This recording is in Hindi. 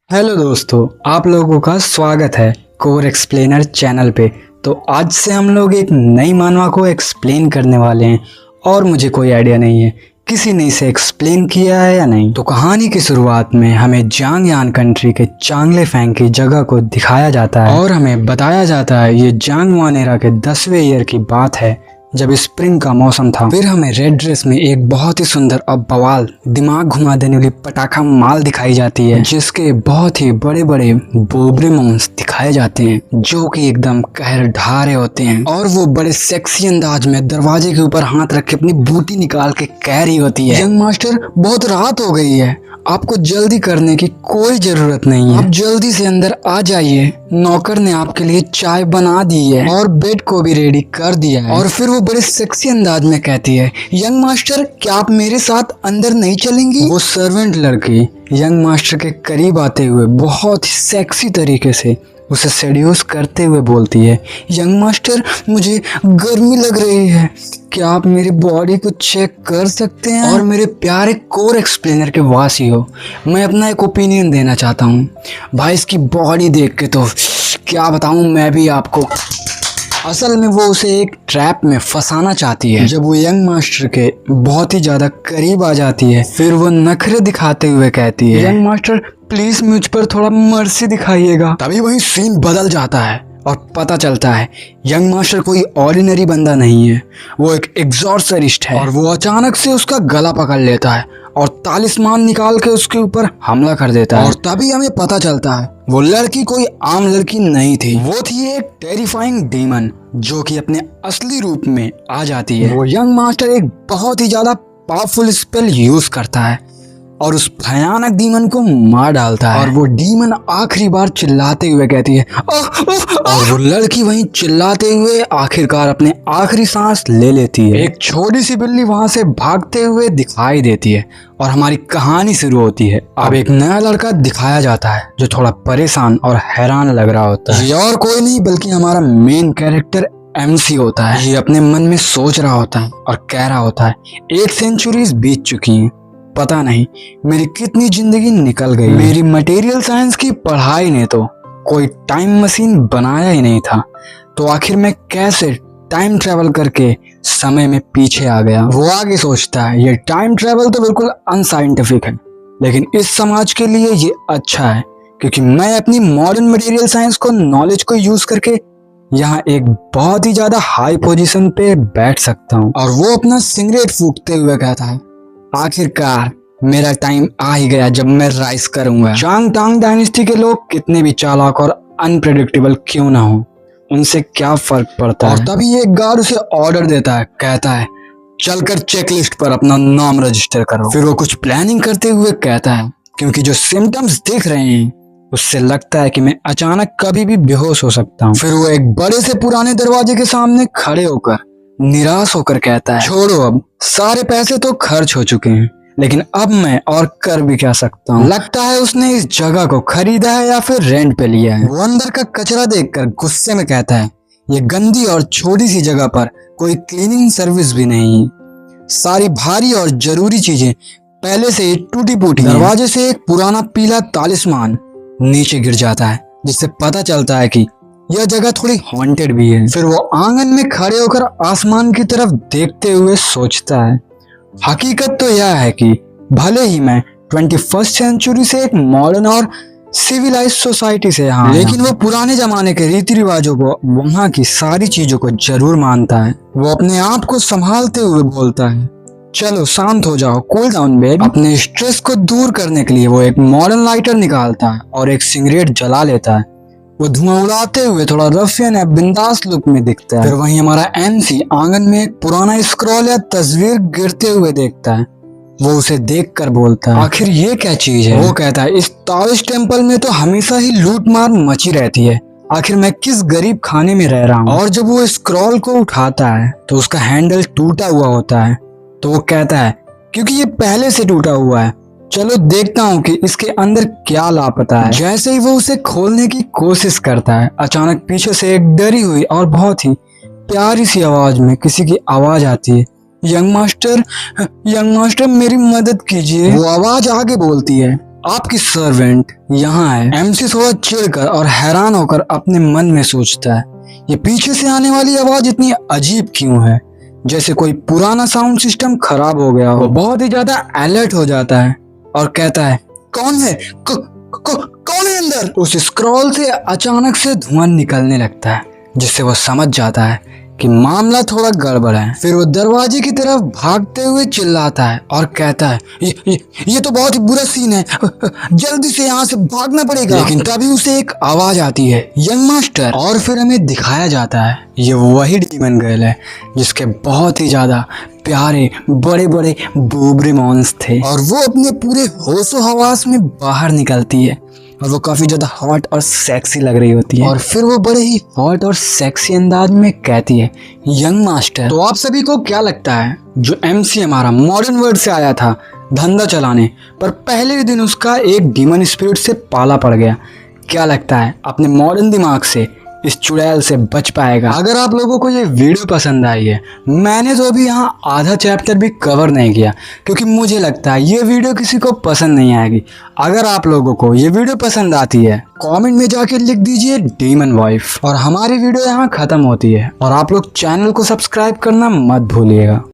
हेलो दोस्तों, आप लोगों का स्वागत है कोर एक्सप्लेनर चैनल पे। तो आज से हम लोग एक नई मानवा को एक्सप्लेन करने वाले हैं और मुझे कोई आइडिया नहीं है किसी ने इसे एक्सप्लेन किया है या नहीं। तो कहानी की शुरुआत में हमें जांग यान कंट्री के चांगले फैंग की जगह को दिखाया जाता है और हमें बताया जाता है ये जांग वान एरा के 10वें ईयर की बात है जब स्प्रिंग का मौसम था। फिर हमें रेड ड्रेस में एक बहुत ही सुंदर और बवाल दिमाग घुमा देने वाली पटाखा माल दिखाई जाती है जिसके बहुत ही बड़े बड़े बोबरे मांस दिखाए जाते हैं जो कि एकदम कहर ढा रहे होते हैं और वो बड़े सेक्सी अंदाज में दरवाजे के ऊपर हाथ रख के अपनी बूटी निकाल के कह रही होती है, यंग मास्टर बहुत रात हो गई है, आपको जल्दी करने की कोई जरूरत नहीं है, आप जल्दी से अंदर आ जाइए, नौकर ने आपके लिए चाय बना दी है और बेड को भी रेडी कर दिया है। और फिर वो बड़े सेक्सी अंदाज में कहती है, यंग मास्टर क्या आप मेरे साथ अंदर नहीं चलेंगी। वो सर्वेंट लड़की यंग मास्टर के करीब आते हुए बहुत ही सेक्सी तरीके से उसे सेड्यूस करते हुए बोलती है, यंग मास्टर मुझे गर्मी लग रही है, क्या आप मेरी बॉडी को चेक कर सकते हैं। और मेरे प्यारे कोर एक्सप्लेनर के वासी हो, मैं अपना एक ओपिनियन देना चाहता हूँ भाई, इसकी बॉडी देख के तो क्या बताऊँ मैं भी आपको। असल में वो उसे एक ट्रैप में फंसाना चाहती है। जब वो यंग मास्टर के बहुत ही ज्यादा करीब आ जाती है फिर वो नखरे दिखाते हुए कहती है, यंग मास्टर प्लीज मुझ पर थोड़ा मर्सी दिखाइएगा। तभी वही सीन बदल जाता है और पता चलता है यंग मास्टर कोई ऑर्डिनरी बंदा नहीं है, वो एक एग्जॉर्सरिस्ट है। और वो अचानक से उसका गला पकड़ लेता है और तालिस्मान निकाल के उसके ऊपर हमला कर देता है। और तभी हमें पता चलता है वो लड़की कोई आम लड़की नहीं थी, वो थी एक टेरिफाइंग डीमन जो कि अपने असली रूप में आ जाती है। वो यंग मास्टर एक बहुत ही ज्यादा पावरफुल स्पेल यूज करता है और उस भयानक डीमन को मार डालता है। और वो डीमन आखिरी बार चिल्लाते हुए कहती है और वो लड़की वहीं चिल्लाते हुए आखिरकार अपने आखिरी सांस ले लेती है। एक छोटी सी बिल्ली वहां से भागते हुए दिखाई देती है और हमारी कहानी शुरू होती है। अब एक नया लड़का दिखाया जाता है जो थोड़ा परेशान और हैरान लग रहा होता है। ये और कोई नहीं बल्कि हमारा मेन कैरेक्टर एमसी होता है। ये अपने मन में सोच रहा होता है और कह रहा होता है 8 सेंचुरीज बीत चुकी हैं, पता नहीं मेरी कितनी जिंदगी निकल गई। मेरी मटेरियल साइंस की पढ़ाई ने तो कोई टाइम मशीन बनाया ही नहीं था, तो आखिर मैं कैसे टाइम ट्रेवल करके समय में पीछे आ गया। वो आगे सोचता है ये टाइम ट्रेवल तो बिल्कुल अनसाइंटिफिक है, लेकिन इस समाज के लिए ये अच्छा है क्योंकि मैं अपनी मॉडर्न मटेरियल साइंस को नॉलेज को यूज करके यहाँ एक बहुत ही ज्यादा हाई पोजीशन पे बैठ सकता हूँ। और वो अपना सिगरेट फूकते हुए कहता है, आखिरकार मेरा टाइम आ ही गया जब मैं राइज करूंगा। चांग टांग डायनेस्टी के लोग कितने भी चालाक और अनप्रेडिक्टेबल क्यों ना हो, उनसे क्या फर्क पड़ता है। और तभी एक गार्ड उसे ऑर्डर देता है, कहता है चलकर चेकलिस्ट पर अपना नाम रजिस्टर करो। फिर वो कुछ प्लानिंग करते हुए कहता है, क्योंकि जो सिम्टम्स दिख रहे हैं उससे लगता है कि मैं अचानक कभी भी बेहोश हो सकता हूँ। फिर वो एक बड़े से पुराने दरवाजे के सामने खड़े होकर निराश होकर कहता है, छोड़ो अब सारे पैसे तो खर्च हो चुके हैं, लेकिन अब मैं और कर भी क्या सकता हूँ। लगता है उसने इस जगह को खरीदा है या फिर रेंट पे लिया है। वो अंदर का कचरा देखकर गुस्से में कहता है, ये गंदी और छोटी सी जगह पर कोई क्लीनिंग सर्विस भी नहीं है, सारी भारी और जरूरी चीजें पहले से ही टूटी फूटी। दरवाजे से एक पुराना पीला तालिस्मान नीचे गिर जाता है जिससे पता चलता है कि यह जगह थोड़ी हॉन्टेड भी है। फिर वो आंगन में खड़े होकर आसमान की तरफ देखते हुए सोचता है, हकीकत तो यह है कि भले ही मैं 21st सेंचुरी से एक मॉडर्न और सिविलाइज सोसाइटी से यहाँ, लेकिन वो पुराने जमाने के रीति रिवाजों को, वहाँ की सारी चीजों को जरूर मानता है। वो अपने आप को संभालते हुए बोलता है, चलो शांत हो जाओ, कूल डाउन बेबी। अपने स्ट्रेस को दूर करने के लिए वो एक मॉडर्न लाइटर निकालता है और एक सिगरेट जला लेता है। वो धुआं उड़ाते हुए थोड़ा रफियन या बिंदास लुक में दिखता है। फिर वहीं हमारा एमसी आंगन में एक पुराना स्क्रॉल या तस्वीर गिरते हुए देखता है। वो उसे देखकर बोलता है, आखिर ये क्या चीज है। वो कहता है, इस ताओइस्ट टेम्पल में तो हमेशा ही लूट मार मची रहती है, आखिर मैं किस गरीब खाने में रह रहा हूँ। और जब वो स्क्रॉल को उठाता है तो उसका हैंडल टूटा हुआ होता है, तो वो कहता है क्योंकि ये पहले से टूटा हुआ है, चलो देखता हूँ कि इसके अंदर क्या लापता है। जैसे ही वो उसे खोलने की कोशिश करता है, अचानक पीछे से एक डरी हुई और बहुत ही प्यारी सी आवाज में किसी की आवाज आती है, यंग मास्टर मेरी मदद कीजिए। वो आवाज आगे बोलती है, आपकी सर्वेंट यहाँ है। एमसी थोड़ा चिढ़कर और हैरान होकर अपने मन में सोचता है, ये पीछे से आने वाली आवाज इतनी अजीब क्यों है, जैसे कोई पुराना साउंड सिस्टम खराब हो गया हो। वो बहुत ही ज्यादा अलर्ट हो जाता है और कहता है, कौन है? कौन है अंदर? उस स्क्रॉल से अचानक से धुआं निकलने लगता है, जिससे वो समझ जाता है कि मामला थोड़ा गड़बड़ है। फिर वो दरवाजे की तरफ भागते हुए चिल्लाता है और कहता है, ये तो बहुत ही बुरा सीन है, जल्दी से यहाँ से भागना पड़ेगा। लेकिन तभी उसे एक आवाज आती है, यंग मास्टर। और फिर हमें दिखाया जाता है ये वही डीमन गर्ल है जिसके बहुत ही ज्यादा प्यारे बड़े बड़े डोरेमोन्स थे, और वो अपने पूरे होशो हवास में बाहर निकलती है और वो काफी ज्यादा हॉट और सेक्सी लग रही होती है। और फिर वो बड़े ही हॉट और सेक्सी अंदाज में कहती है, यंग मास्टर। तो आप सभी को क्या लगता है, जो एमसी हमारा मॉडर्न वर्ल्ड से आया था धंधा चलाने, पर पहले ही दिन उसका एक डीमन स्पिरिट से पाला पड़ गया, क्या लगता है अपने मॉडर्न दिमाग से इस चुड़ैल से बच पाएगा? अगर आप लोगों को ये वीडियो पसंद आई है, मैंने तो अभी यहाँ आधा चैप्टर भी कवर नहीं किया क्योंकि मुझे लगता है ये वीडियो किसी को पसंद नहीं आएगी। अगर आप लोगों को ये वीडियो पसंद आती है, कमेंट में जाके लिख दीजिए डीमन वाइफ। और हमारी वीडियो यहाँ खत्म होती है और आप लोग चैनल को सब्सक्राइब करना मत भूलिएगा।